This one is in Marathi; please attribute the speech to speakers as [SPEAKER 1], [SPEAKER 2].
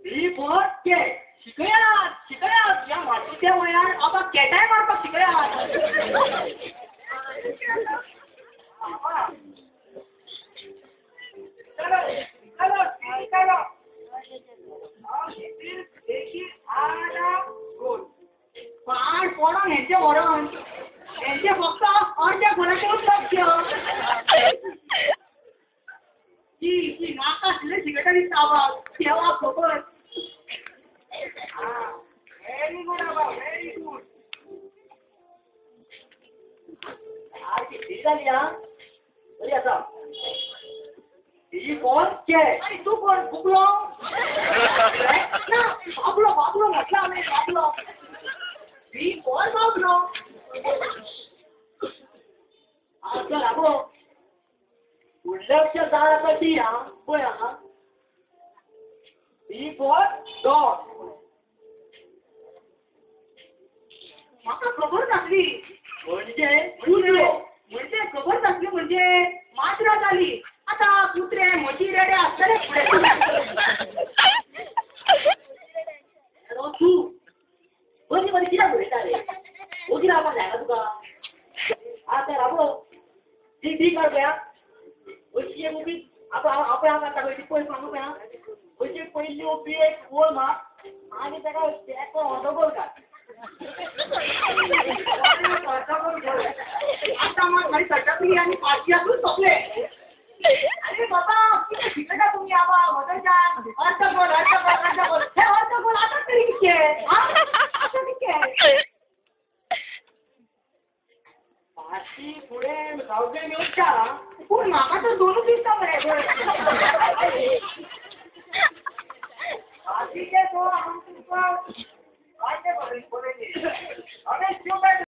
[SPEAKER 1] ही फोर के शिकयात या मातीच्या वयार आता केटाय मारपाक शिकयात चलो चलो चलो पाण पडोन हेंचे व्हरोन हेंचे फक्त अर्ध्या घराचेच लक्ष की नाका आसले सिगरेटा दिसता आवाज केव्हा खबर व्हेरी गुड आबा व्हेरी गुड आज किती झाली हा बरी आसा ही कोण के आणि तू कोण फुकलो ना बाबलो म्हटलं आम्ही बाबलो ही कोण बाबलो आता लागो उल्लक्ष झाला कधी हा पळय हा ही कोण डॉग म्हाका खबर नासली म्हणजे खबर नासली म्हणजे माजरा जाली आता कुत्रे म्हशी रेडे आसतले तू बरी बरी कित्याक उलयता रे ओगी रावपाक जायना तुका आतां राबो ती ती कर पळया अशी एक उबी आपण हांगा खंयची पळय सांगू पळया अशी पयली उबी एक गोल मार आनी ताका एक अर्दो गोल काड आता मग माझी सटकली आणि पाचशेतून सोपले अरे बाबा किती शिकता तुम्ही आबा वदच्या अर्ध गोल हे अर्ध गोल आता तरी किती आता किती पाचशे पुढे जाऊदे मी उच्चारा पण म्हाका तर दोनच दिसता मरे पाचशेचे तो आम तुमका